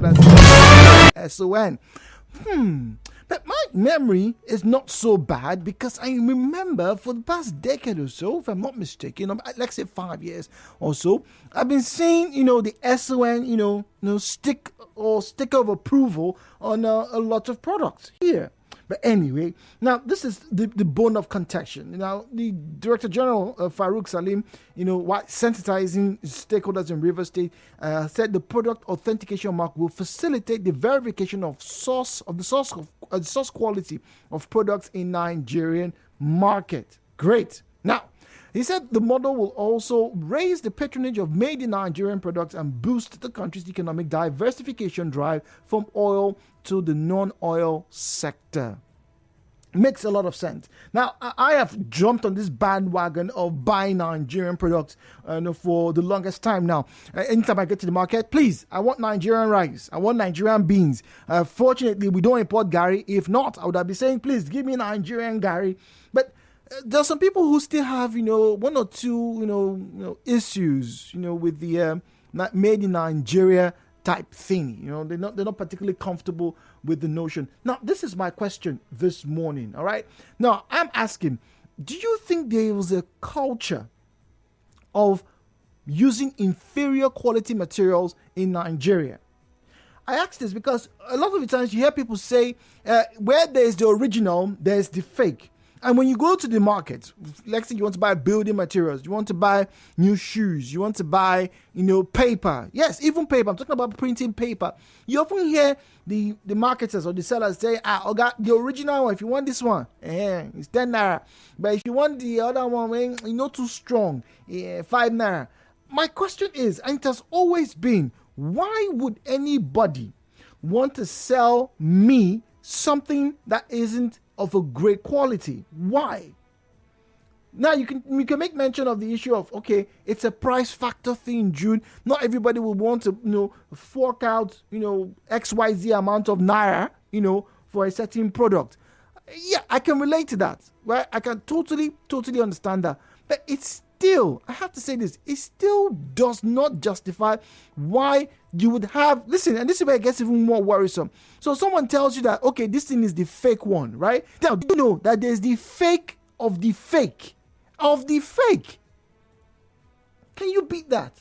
than SON. But my memory is not so bad because I remember for the past decade or so, if I'm not mistaken, let's say 5 years or so, I've been seeing, the SON, stick or sticker of approval on a lot of products here. But anyway, now this is the bone of contention. Now, the Director General Farouk Salim, while sensitizing stakeholders in Rivers State, said the product authentication mark will facilitate the verification of source quality of products in Nigerian market. Great. Now, he said the model will also raise the patronage of made in Nigerian products and boost the country's economic diversification drive from oil to the non-oil sector. Makes a lot of sense. Now, I have jumped on this bandwagon of buying Nigerian products for the longest time now. Anytime I get to the market, please, I want Nigerian rice. I want Nigerian beans. Fortunately, we don't import Gary. If not, I would have been saying, please, give me Nigerian Gary. But there are some people who still have, one or two, issues, with the made in Nigeria type thing. They're not particularly comfortable with the notion. Now, this is my question this morning. All right. Now, I'm asking, do you think there was a culture of using inferior quality materials in Nigeria? I ask this because a lot of the times you hear people say, where there's the original, there's the fake. And when you go to the market, let's say you want to buy building materials, you want to buy new shoes, you want to buy, paper. Yes, even paper. I'm talking about printing paper. You often hear the marketers or the sellers say, I got the original one. If you want this one, it's 10 naira. But if you want the other one, too strong, 5 naira. My question is, and it has always been, why would anybody want to sell me something that isn't of a great quality? Why? Now we can make mention of the issue of, okay, it's a price factor thing, Jude. Not everybody will want to fork out XYZ amount of naira for a certain product. Yeah, I can relate to that, right? I can totally understand that. But it's still, I have to say this, it still does not justify why you would have, listen, and this is where it gets even more worrisome. So someone tells you that, okay, this thing is the fake one, right? Now, do you know that there's the fake of the fake of the fake? Can you beat that?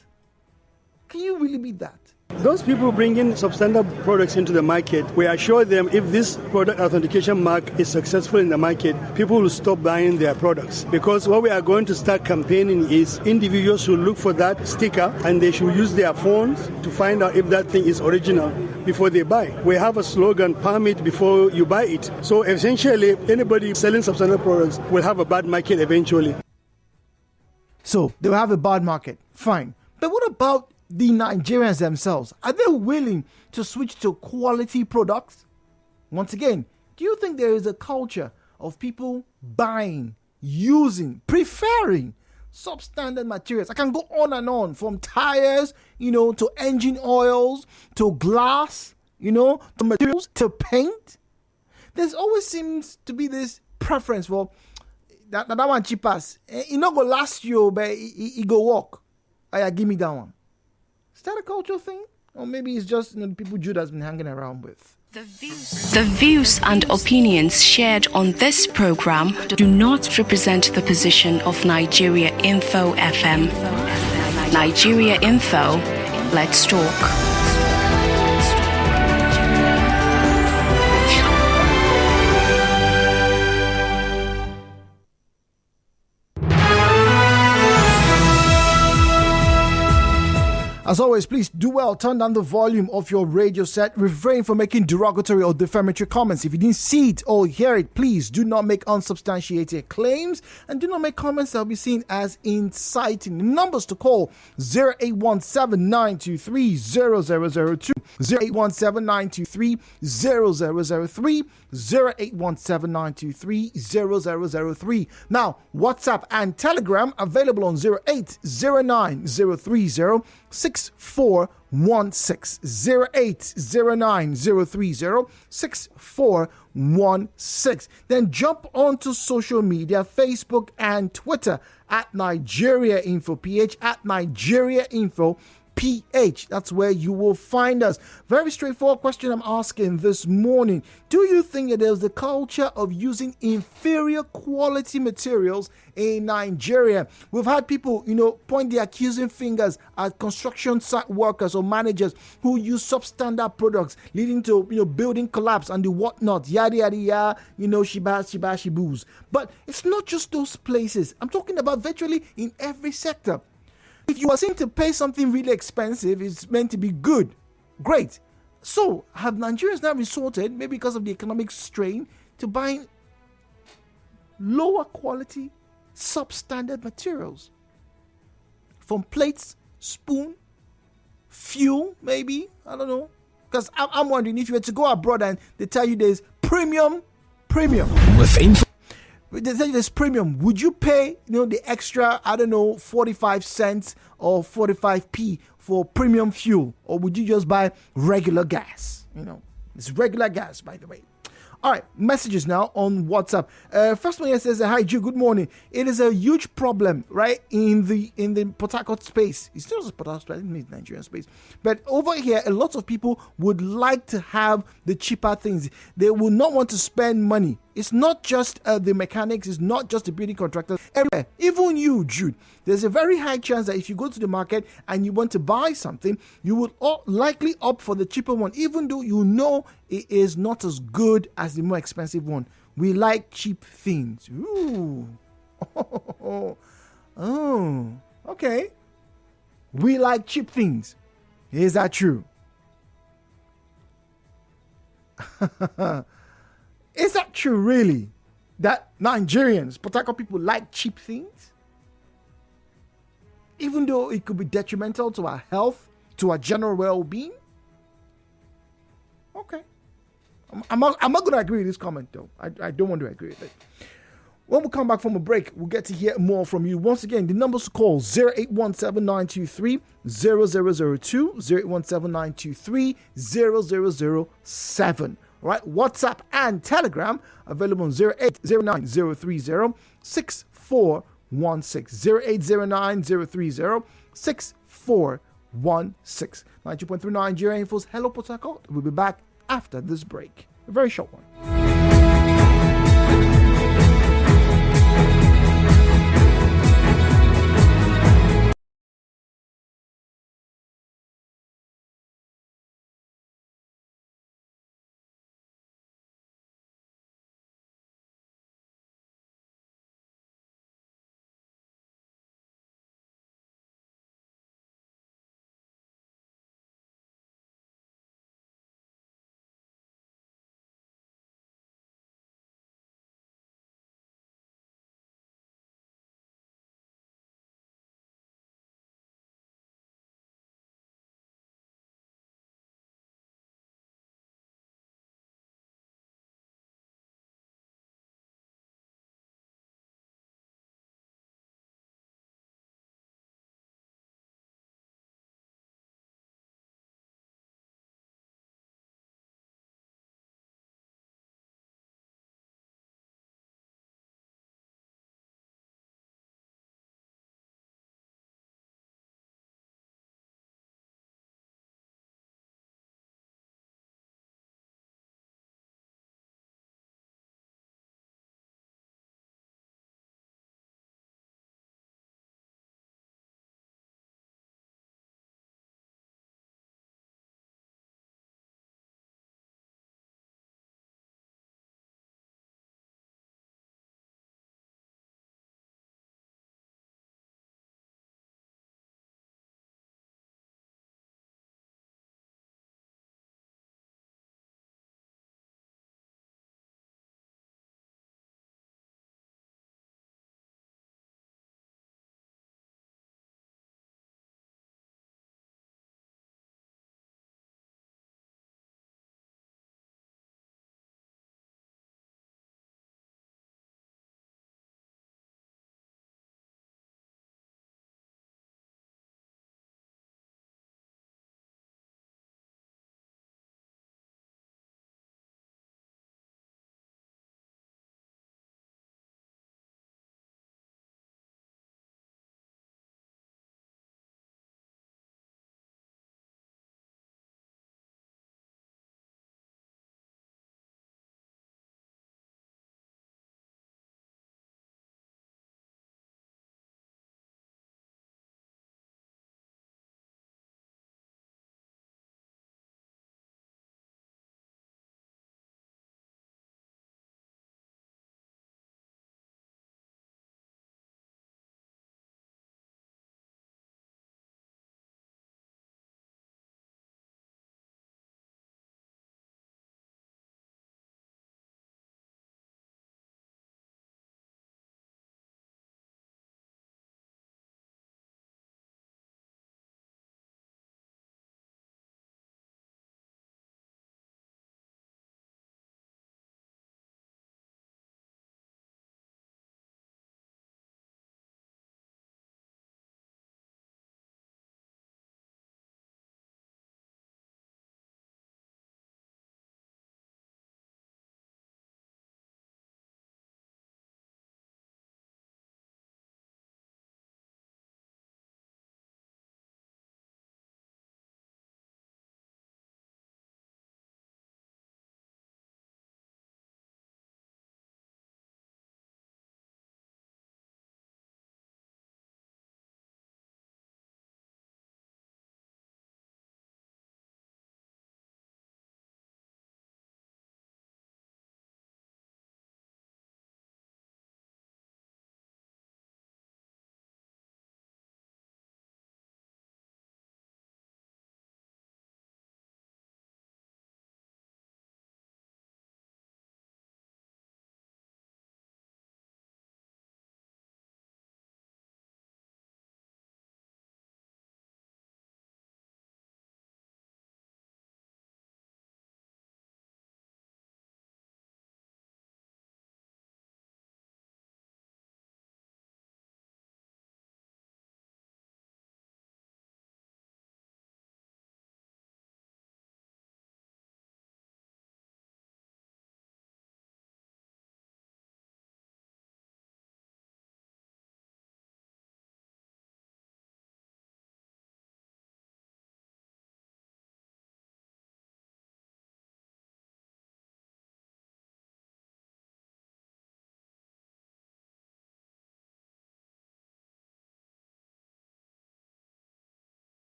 Can you really beat that? Those people bringing substandard products into the market, we assure them if this product authentication mark is successful in the market, people will stop buying their products. Because what we are going to start campaigning is individuals should look for that sticker and they should use their phones to find out if that thing is original before they buy. We have a slogan, palm it before you buy it. So essentially, anybody selling substandard products will have a bad market eventually. So they will have a bad market. Fine. But what about the Nigerians themselves? Are they willing to switch to quality products? Once again, do you think there is a culture of people buying, using, preferring substandard materials? I can go on and on, from tires, to engine oils, to glass, to materials, to paint. There's always seems to be this preference for that one cheapest. It not go last you, but it go work. Give me that one. Is that a cultural thing? Or maybe it's just the people Jude has been hanging around with? The views and opinions shared on this program do not represent the position of Nigeria Info FM. Nigeria Info, let's talk. As always, please do well, turn down the volume of your radio set, refrain from making derogatory or defamatory comments. If you didn't see it or hear it, please do not make unsubstantiated claims and do not make comments that will be seen as inciting. The numbers to call 0817-923-0002, 0817-923-0003, 0817-923-0003. Now, WhatsApp and Telegram available on 0809-030-6416, 0809-030-6416. Then jump onto social media, Facebook and Twitter at Nigeria Info PH, at Nigeria Info PH. That's where you will find us. Very straightforward question I'm asking this morning. Do you think that there's the culture of using inferior quality materials in Nigeria? We've had people, point the accusing fingers at construction site workers or managers who use substandard products, leading to, building collapse and the whatnot, yada, yada, yada, shiboos. But it's not just those places. I'm talking about virtually in every sector. If you are seen to pay something really expensive, it's meant to be good. Great. So, have Nigerians now resorted, maybe because of the economic strain, to buying lower quality, substandard materials? From plates, spoon, fuel, maybe? I don't know. Because I'm wondering, if you were to go abroad and they tell you there's premium. They tell you there's premium. Would you pay, the extra, 45 cents or 45p for premium fuel? Or would you just buy regular gas? It's regular gas, by the way. All right, messages now on WhatsApp. First one here says, "Hi, Ju, good morning. It is a huge problem, right, in the Port Harcourt space. It's not just Port Harcourt space, I mean Nigerian space. But over here, a lot of people would like to have the cheaper things. They will not want to spend money. It's not just the mechanics. It's not just the building contractors. Everywhere, even you, Jude, there's a very high chance that if you go to the market and you want to buy something, you will likely opt for the cheaper one, even though you know it is not as good as the more expensive one. We like cheap things. Ooh. Oh, okay. We like cheap things. Is that true? Is that true, really? That Nigerians, Port Harcourt people, like cheap things? Even though it could be detrimental to our health, to our general well-being? Okay. I'm not going to agree with this comment, though. I don't want to agree with it. When we come back from a break, we'll get to hear more from you. Once again, the numbers to call 0817-923-0002, 0817-923-0007. All right, WhatsApp and Telegram available on 0809-030-6416, 0809-030-6416. 92.3 Nigeria Info's Hello Port Harcourt. We'll be back after this break. A very short one.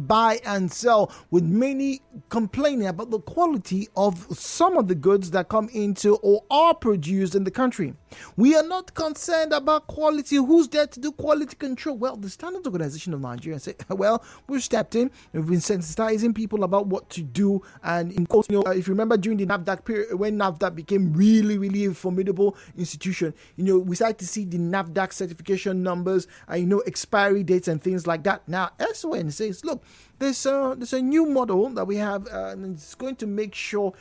buy and sell, with many complaining about the quality of some of the goods that come into or are produced in the country. We are not concerned about quality. Who's there to do quality control? Well, the Standards Organization of Nigeria said, well, we've stepped in. We've been sensitizing people about what to do. And if you remember during the NAFDAC period, when NAFDAC became really a formidable institution, we started to see the NAFDAC certification numbers and, expiry dates and things like that. Now, SON says, look, there's a new model that we have, and it's going to make sure,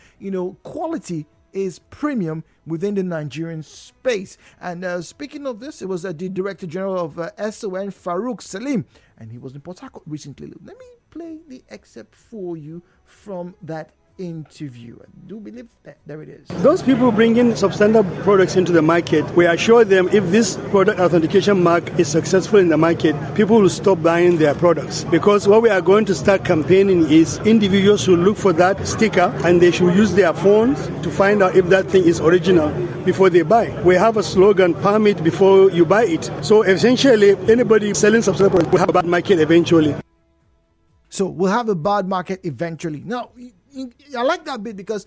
quality is premium within the Nigerian space. And speaking of this, it was the Director General of SON, Farouk Salim, and he was in Port Harcourt recently. Let me play the excerpt for you from that interview. I do believe that there it is. Those people bringing substandard products into the market, we assure them if this product authentication mark is successful in the market, people will stop buying their products. Because what we are going to start campaigning is individuals should look for that sticker and they should use their phones to find out if that thing is original before they buy. We have a slogan, palm it before you buy it. So essentially, anybody selling substandard products will have a bad market eventually. So we'll have a bad market eventually. Now, I like that bit because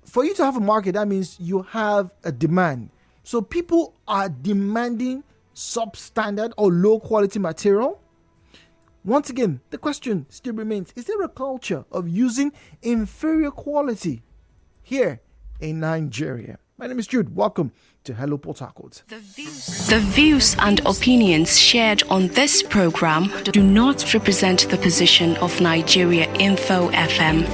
for you to have a market, that means you have a demand. So people are demanding substandard or low quality material. Once again, the question still remains, is there a culture of using inferior quality here in Nigeria? My name is Jude. Welcome to Hello Port Harcourt. The views and opinions shared on this program do not represent the position of Nigeria Info FM.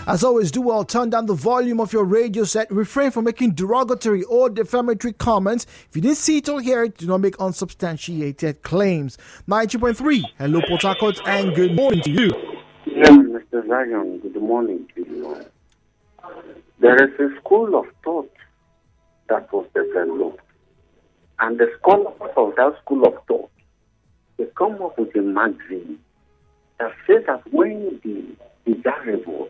As always, do well, turn down the volume of your radio set, refrain from making derogatory or defamatory comments. If you didn't see it or hear it, do not make unsubstantiated claims. 90.3, Hello Port Harcourt, and good morning to you. Yeah, Mr. Zion, good morning to you. There is a school of thought that was developed, and the scholars of that school of thought, they come up with a magazine that says that when the desirable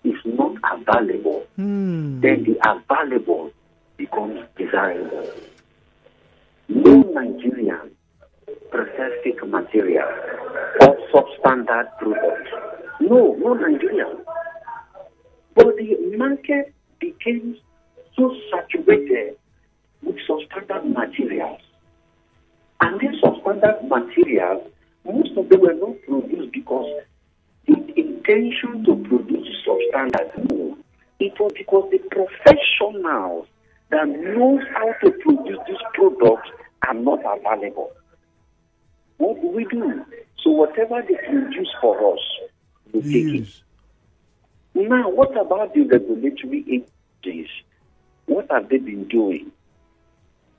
is not available, then the available becomes desirable. No Nigerian prefers fake material or substandard products. No Nigerian. But the market became so saturated with substandard materials. And these substandard materials, most of them were not produced because the intention to produce substandard. No. It was because the professionals that knows how to produce these products are not available. What do we do? So whatever they produce for us, we take it. Now, what about the regulatory agencies? What have they been doing?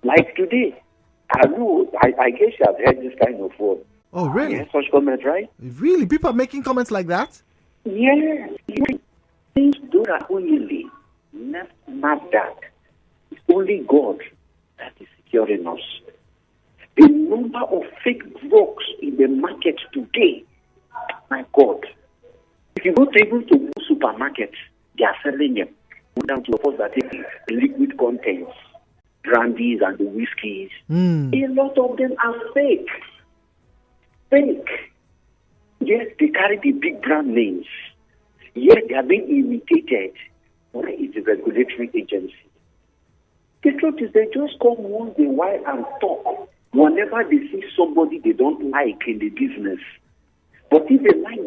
Like today, I guess you have heard this kind of word. Oh, really? Yeah, such comments, right? Really? People are making comments like that? Yes. Things do that only. Not that. It's only God that is securing us. The number of fake drugs in the market today, my God. If you go to even to supermarkets, they are selling them. Down to the post that take the liquid contents, brandies and the whiskeys. A lot of them are fake. Yes, they carry the big brand names. Yes, they are being imitated. Where is the regulatory agency? The truth is, they just come once in a while and talk whenever they see somebody they don't like in the business. But if they like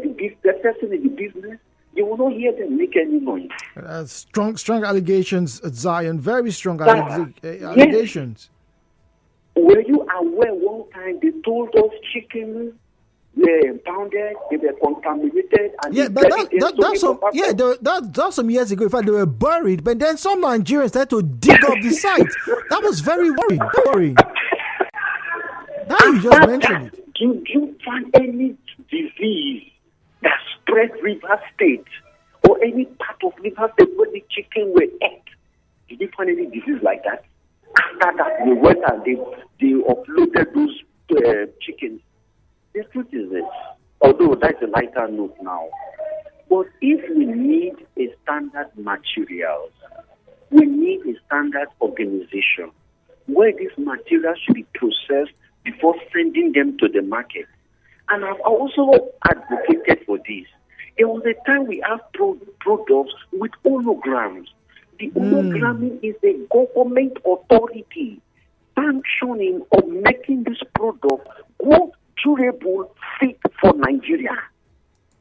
the person in the business, you will not hear them make any noise. Strong allegations, Zion. Very strong allegations. Were you aware one time they told us chicken were pounded, they were contaminated, and that's some years ago. In fact, they were buried, but then some Nigerians had to dig up the site. That was very worrying. Now you just mentioned it. Did you find any disease that spread River State or any part of River State where the chicken were ate? Did you find any disease like that? After that, we went and they uploaded those chickens. The truth is this, although that's a lighter note now, but if we need a standard materials We need a standard organization where these materials should be processed before sending them to the market. And I've also advocated for this. There was a time we have products with holograms. The hologram is a government authority sanctioning or making this product good, durable, fit for Nigeria.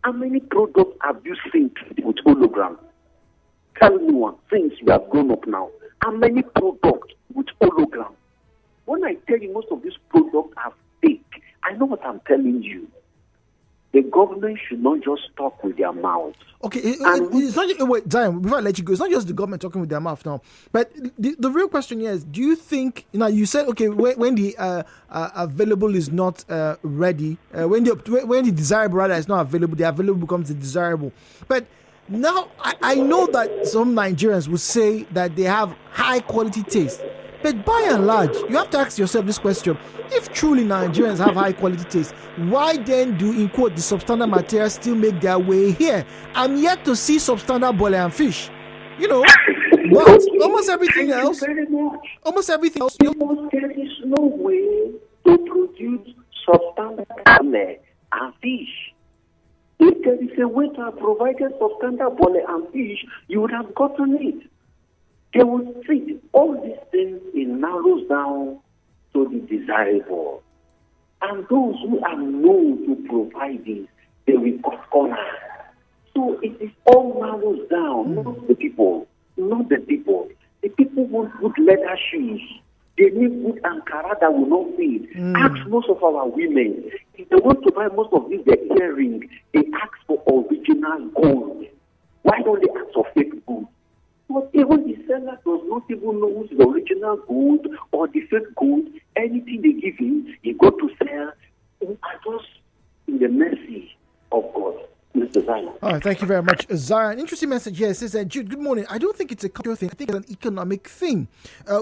How many products have you seen with hologram? Tell me one, since you have grown up now. How many products with hologram? When I tell you most of these products are fake, I know what I'm telling you. The government should not just talk with their mouth. Okay, it's not. Wait, Zion, before I let you go, it's not just the government talking with their mouth now. But the real question here is: do you think? You said okay when the available is not ready, when the desirable rather is not available, the available becomes the desirable. But now I know that some Nigerians will say that they have high quality taste. But by and large, you have to ask yourself this question: if truly Nigerians have high quality taste, why then do, in quote, the substandard materials still make their way here? I'm yet to see substandard boil and fish. But almost everything else. There is You no way to produce substandard boil and fish. If there is a way to have provided substandard boil and fish, you would have gotten it. They will treat all these things, it narrows down to the desirable. And those who are known to provide this, they will cut corners. So it is all narrows down, not the people. The people want good leather shoes. They need good Ankara that will not fade. Ask most of our women, if they want to buy most of these their earrings, they ask for original gold. Why don't they ask for fake gold? But even the seller does not even know who's the original gold or the fake gold. Anything they give him, he got to sell. We are just in the mercy of God. Mr. Zion. All right, thank you very much, Zion. Interesting message here. It says, Jude, good morning. I don't think it's a cultural thing. I think it's an economic thing.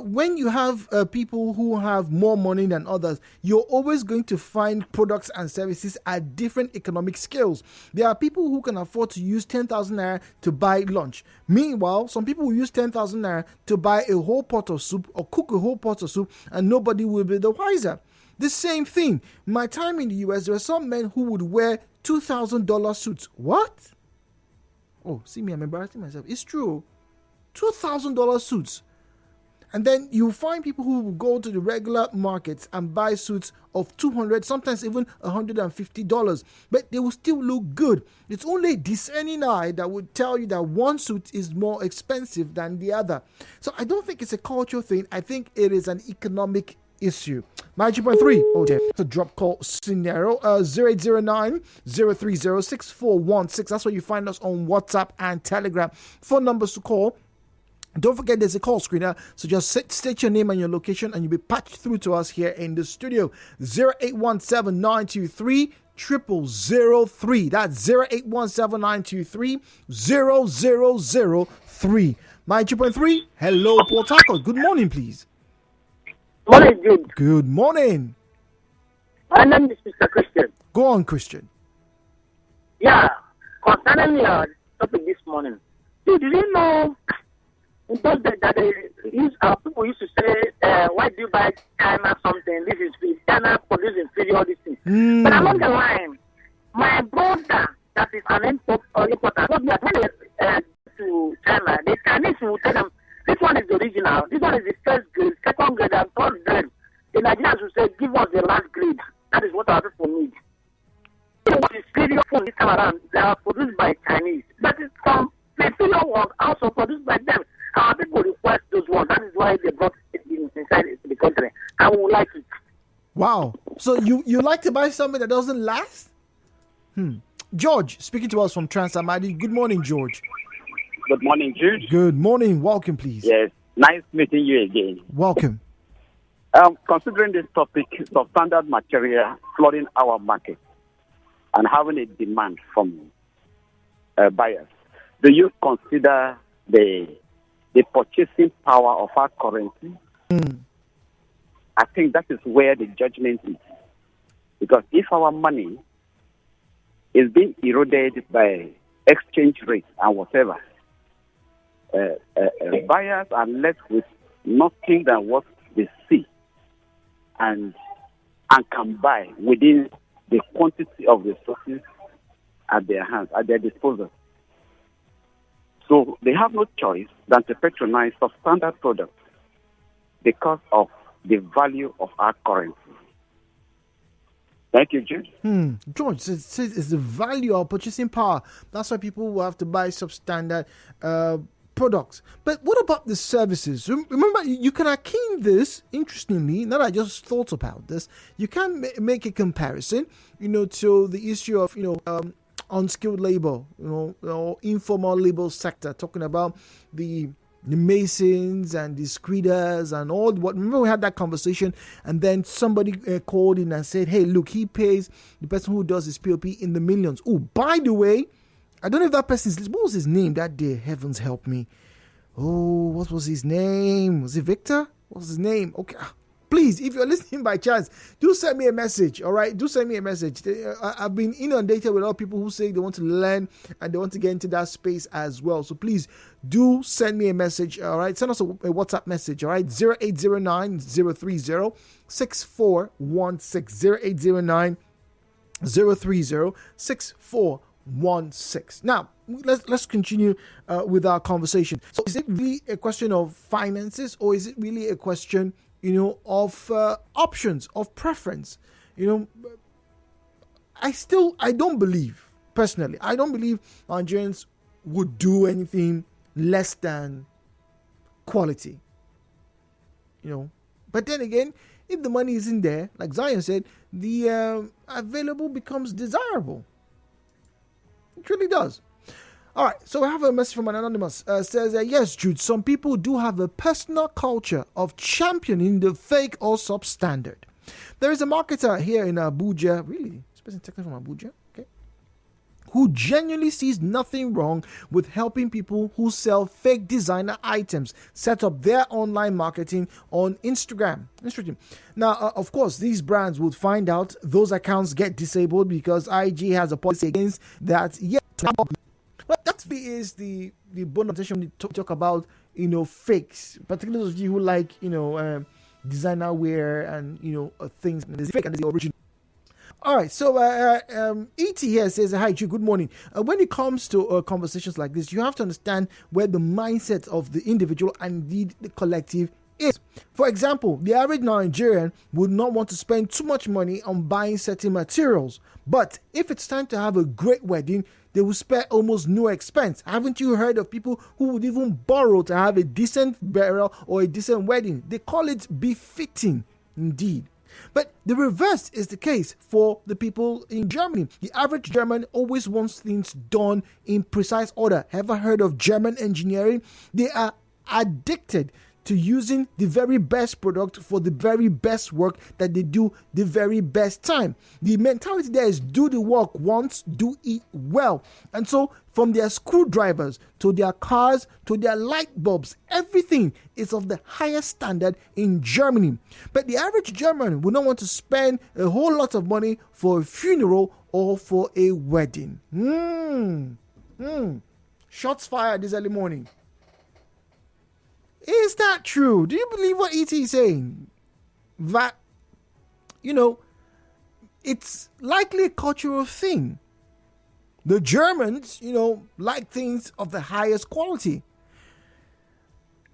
When you have people who have more money than others, you're always going to find products and services at different economic scales. There are people who can afford to use 10,000 naira to buy lunch. Meanwhile, some people will use 10,000 naira to buy a whole pot of soup or cook a whole pot of soup, and nobody will be the wiser. The same thing. My time in the US, there were some men who would wear $2,000 suits. What? Oh, see me, I'm embarrassing myself. It's true. $2,000 suits. And then you find people who will go to the regular markets and buy suits of $200, sometimes even $150. But they will still look good. It's only a discerning eye that would tell you that one suit is more expensive than the other. So I don't think it's a cultural thing. I think it is an economic issue. 92.3. Okay. It's a drop call scenario. 0809-030-6416. That's where you find us on WhatsApp and Telegram. Phone numbers to call. Don't forget there's a call screener. So just state your name and your location and you'll be patched through to us here in the studio. 0817-923-0003. That's 0817-923-0003. 92.3. Hello, Port Harcourt. Good morning, please. Morning, Jude. Good morning. My name is Mr. Christian. Go on, Christian. Yeah, concerning your topic this morning. Dude, did you know that people used to say, why do you buy China something? This is China producing inferior this thing. But along the line, my brother, that is an importer, told me that when they to China, the Chinese will tell them, this one is the original. This one is the first grade, second grade, and third grade. The Nigerians will say, give us the last grade. That is what our people need. So what is inferior phone this time around? They are produced by Chinese. But it's from the inferior ones also produced by them. Our people request those ones. That is why they brought it inside the country. I would like it. Wow. So you like to buy something that doesn't last? George, speaking to us from Transamadi. Good morning, George. Good morning, Jude. Good morning. Welcome, please. Yes, nice meeting you again. Welcome. Considering this topic, substandard material flooding our market and having a demand from buyers, do you consider the purchasing power of our currency? I think that is where the judgment is. Because if our money is being eroded by exchange rates and whatever, buyers are left with nothing than what they see and can buy within the quantity of resources at their hands, at their disposal. So they have no choice than to patronize substandard products because of the value of our currency. Thank you, George. George, it's the value of purchasing power. That's why people will have to buy substandard products. But what about the services? Remember, you can akin this, interestingly, now that I just thought about this, you can make a comparison, to the issue of, unskilled labor, or informal labor sector, talking about the masons and the screeders and all what. Remember we had that conversation, and then somebody called in and said, hey, look, he pays the person who does his POP in the millions. Oh, by the way, I don't know if that person's, what was his name that day? Heavens help me. Oh, what was his name? Was it Victor? What was his name? Okay. Please, if you're listening by chance, do send me a message, all right? Do send me a message. I've been inundated with a lot of people who say they want to learn and they want to get into that space as well. So please do send me a message, all right? Send us a WhatsApp message, all right? 0809-030-6416. 0809-030-6416. Now, let's continue with our conversation. So is it really a question of finances, or is it really a question of options, of preference? I don't believe, personally, Nigerians would do anything less than quality. But then again, if the money isn't there, like Zion said, the available becomes desirable. It really does. All right, so I have a message from an anonymous. Says, yes, Jude, some people do have a personal culture of championing the fake or substandard. There is a marketer here in Abuja, really, this person technically from Abuja, okay, who genuinely sees nothing wrong with helping people who sell fake designer items set up their online marketing on Instagram. Now, of course, these brands would find out those accounts get disabled because IG has a policy against that. Well, that is the bone of contention when we talk about fakes, particularly those of you who like designer wear and things. There's fake and there's the original. All right, so ET here says, hi Jude, good morning. When it comes to conversations like this, you have to understand where the mindset of the individual and the collective is. For example, the average Nigerian would not want to spend too much money on buying certain materials, but if it's time to have a great wedding, they will spare almost no expense. Haven't you heard of people who would even borrow to have a decent burial or a decent wedding? They call it befitting, indeed. But the reverse is the case for the people in Germany. The average German always wants things done in precise order. Ever heard of German engineering? They are addicted to using the very best product for the very best work that they do the very best time. The mentality there is do the work once, do it well. And so from their screwdrivers to their cars to their light bulbs, everything is of the highest standard in Germany. But the average German will not want to spend a whole lot of money for a funeral or for a wedding. Shots fired this early morning. Is that true? Do you believe what ET is saying? That, it's likely a cultural thing. The Germans, like things of the highest quality.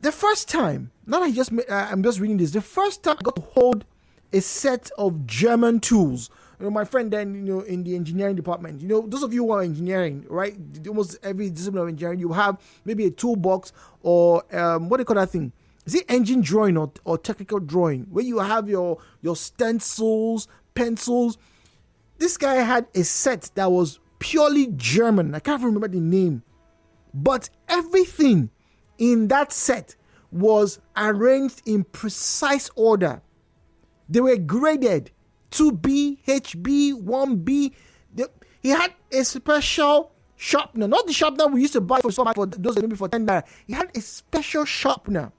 The first time, I'm just reading this, the first time I got to hold a set of German tools. My friend then, in the engineering department, those of you who are engineering, right? Almost every discipline of engineering, you have maybe a toolbox or what do you call that thing? Is it engine drawing or technical drawing? Where you have your stencils, pencils. This guy had a set that was purely German. I can't remember the name. But everything in that set was arranged in precise order. They were graded. 2B, HB, 1B. He had a special sharpener, not the sharpener we used to buy for those maybe for 10 naira. He had a special sharpener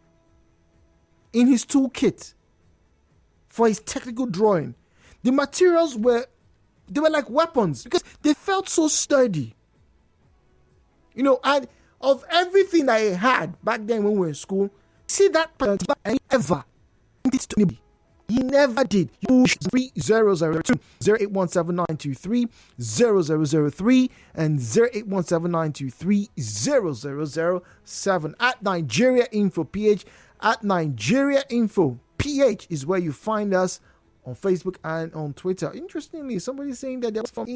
in his toolkit for his technical drawing. The materials were like weapons because they felt so sturdy. And of everything I had back then when we were in school, see that person ever did to anybody. He never did. 3002 0817 0003 and 0817 at Nigeria Info PH. At Nigeria Info PH is where you find us on Facebook and on Twitter. Interestingly, somebody saying that there was from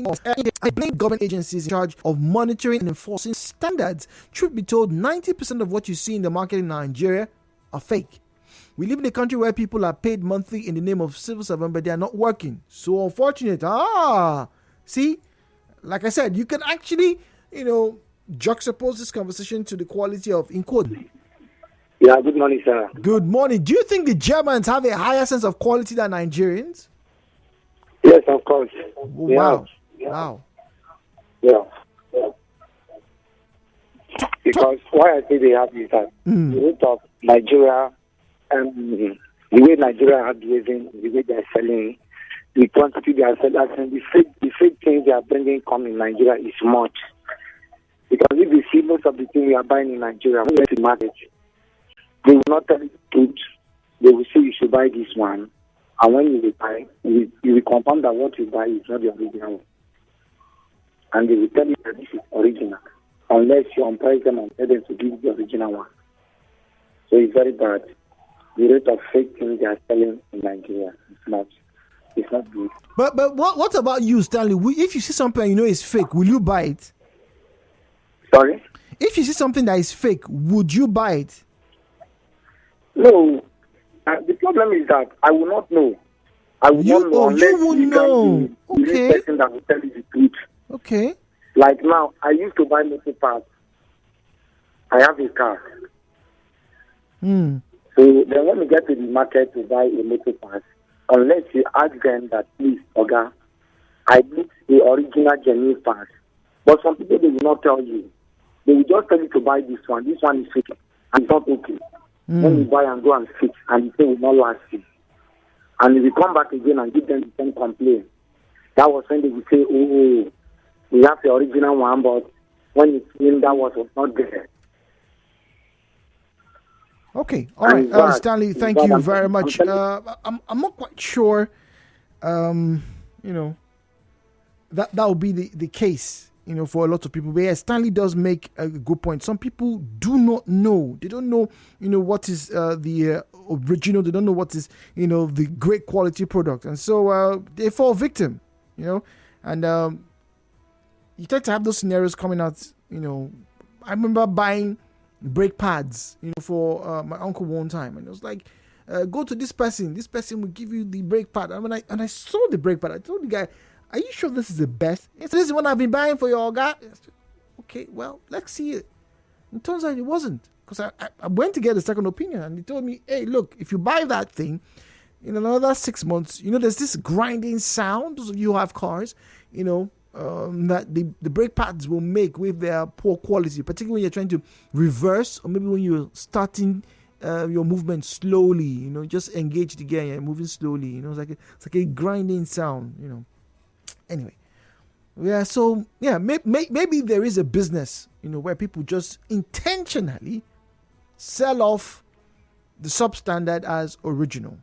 government agencies in charge of monitoring and enforcing standards. Truth be told, 90% of what you see in the market in Nigeria are fake. We live in a country where people are paid monthly in the name of civil servant, but they are not working. So unfortunate. See, like I said, you can actually, juxtapose this conversation to the quality of Inquod. Yeah, good morning, sir. Good morning. Do you think the Germans have a higher sense of quality than Nigerians? Yes, of course. Wow. Wow. Yeah. Because why I say they have is that the rate of Nigeria, the way Nigeria are behaving, the way they are selling, the quantity they are selling, and the fake things they are bringing come in Nigeria is much. Because if you see most of the things we are buying in Nigeria, when you go to market, they will not tell you the truth. They will say you should buy this one, and when you will buy, you will confirm that what you buy is not the original one. And they will tell you that this is original, unless you unprice them and tell them to give the original one. So it's very bad. The rate of fake things they are selling in Nigeria is not good. But what about you, Stanley? If you see something you know is fake, will you buy it? Sorry? If you see something that is fake, would you buy it? No. The problem is that I will not know. I will not know unless you will know. The person that will tell you the truth. Okay. Like now, I used to buy motor parts. I have a car. So then when we get to the market to buy a motor part, unless you ask them that, please, Oga, I need the original genuine part. But some people, they will not tell you. They will just tell you to buy this one. This one is fake and it's not okay. When you buy and go and fix, and the thing will not last you. And if you come back again and give them the same complaint, that was when they will say, oh, we have the original one, but when it's in, that was not there. Okay, all right, Stanley, thank you very much. I'm not quite sure, that will be the case, for a lot of people. But yeah, Stanley does make a good point. Some people do not know. They don't know, what is the original. They don't know what is, the great quality product. And so they fall victim, and you tend to have those scenarios coming out, I remember buying brake pads, for my uncle one time, and it was like, go to this person will give you the brake pad. And I saw the brake pad. I told the guy, are you sure this is the best? He said, this is what I've been buying for your guy. Okay, well, let's see it. And it turns out it wasn't, because I went to get a second opinion, and he told me, hey, look, if you buy that thing in another 6 months, there's this grinding sound. Those of you who have cars, that the brake pads will make with their poor quality, particularly when you're trying to reverse, or maybe when you're starting your movement slowly, just engage the gear and you're moving slowly, it's like a grinding sound, Anyway, yeah, so yeah, maybe there is a business, where people just intentionally sell off the substandard as original.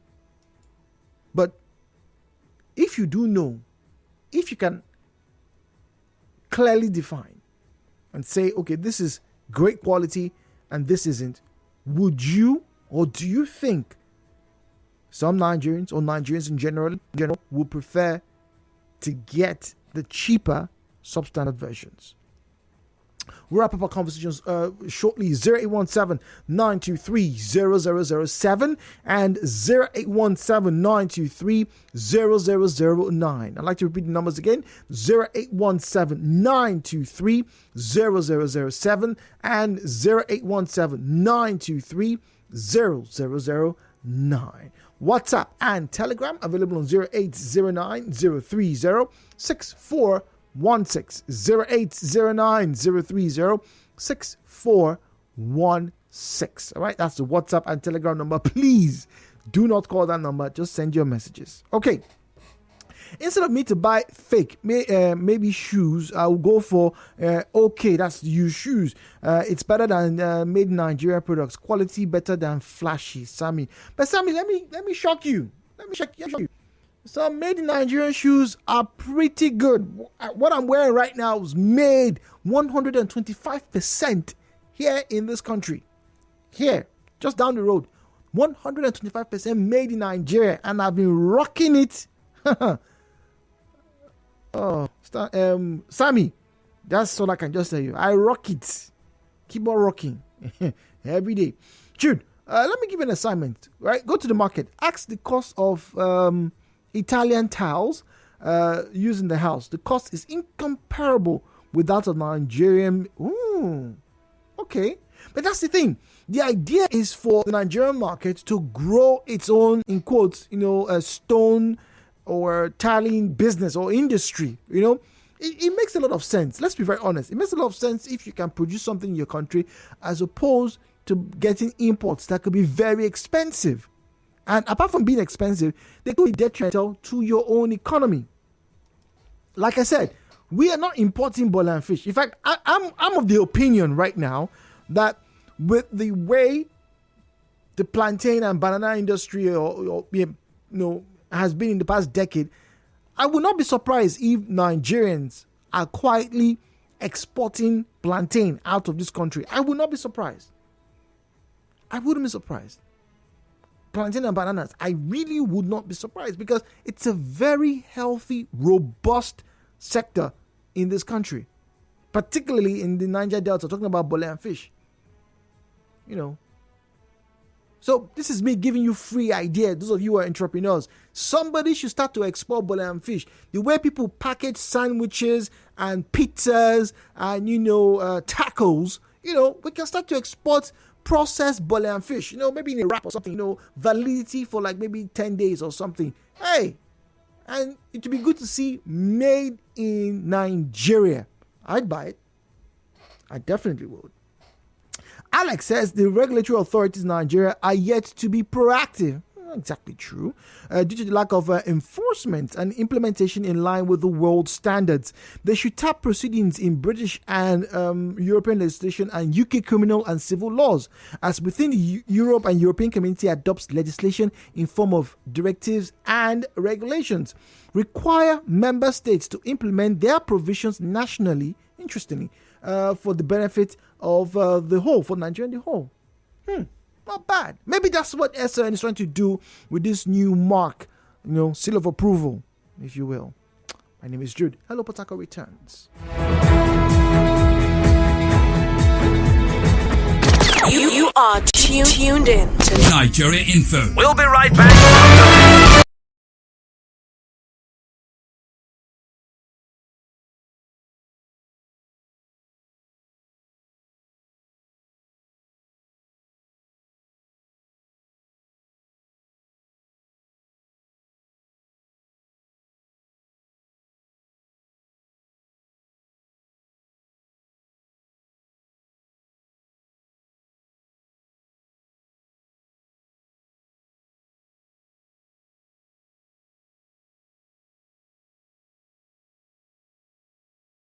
But if you do know, if you can clearly define and say, okay, this is great quality and this isn't, would you, or do you think some Nigerians, or Nigerians in general would prefer to get the cheaper substandard versions? We'll wrap up our conversations shortly. 0817-923-0007 and 0817-923-0009. I'd like to repeat the numbers again. 0817-923-0007 and 0817-923-0009. WhatsApp and Telegram available on 0809-030-6416. 0809-030-6416. All right, that's the WhatsApp and Telegram number. Please do not call that number. Just send your messages. Okay. Instead of me to buy fake, maybe shoes, I will go for okay, that's used shoes. It's better than made in Nigeria products. Quality better than flashy, Sammy. But Sammy, let me shock you. Some made in Nigerian shoes are pretty good. What I'm wearing right now was made 125% here in this country. Here, just down the road. 125% made in Nigeria, and I've been rocking it. Sammy, that's all I can just tell you. I rock it. Keep on rocking every day. Jude, let me give you an assignment. Right, go to the market. Ask the cost of Italian tiles used in the house. The cost is incomparable with that of Nigerian. Ooh, okay, but that's the thing. The idea is for the Nigerian market to grow its own, in quotes, a stone or tiling business or industry. It makes a lot of sense. Let's be very honest. It makes a lot of sense if you can produce something in your country as opposed to getting imports that could be very expensive. And apart from being expensive, they could be detrimental to your own economy. Like I said, we are not importing boiler fish. In fact, I'm of the opinion right now that with the way the plantain and banana industry has been in the past decade, I would not be surprised if Nigerians are quietly exporting plantain out of this country. I would not be surprised. I wouldn't be surprised. Plantain and bananas, I really would not be surprised because it's a very healthy, robust sector in this country, particularly in the Niger Delta, talking about bole and fish. So this is me giving you free idea. Those of you who are entrepreneurs, somebody should start to export bole and fish. The way people package sandwiches and pizzas and tacos, we can start to export processed bole and fish, maybe in a wrap or something, validity for like maybe 10 days or something. Hey, and it would be good to see made in Nigeria. I'd buy it. I definitely would. Alex says the regulatory authorities in Nigeria are yet to be proactive. Not exactly true. Due to the lack of enforcement and implementation in line with the world standards. They should tap proceedings in British and European legislation and UK criminal and civil laws, as within the Europe and European community adopts legislation in form of directives and regulations. Require member states to implement their provisions nationally, interestingly, for the benefit of the whole, for Nigeria the whole. Not bad. Maybe that's what SN is trying to do with this new mark, seal of approval, if you will. My name is Jude. Hello, Potako returns. You are tuned in to Nigeria Info. We'll be right back.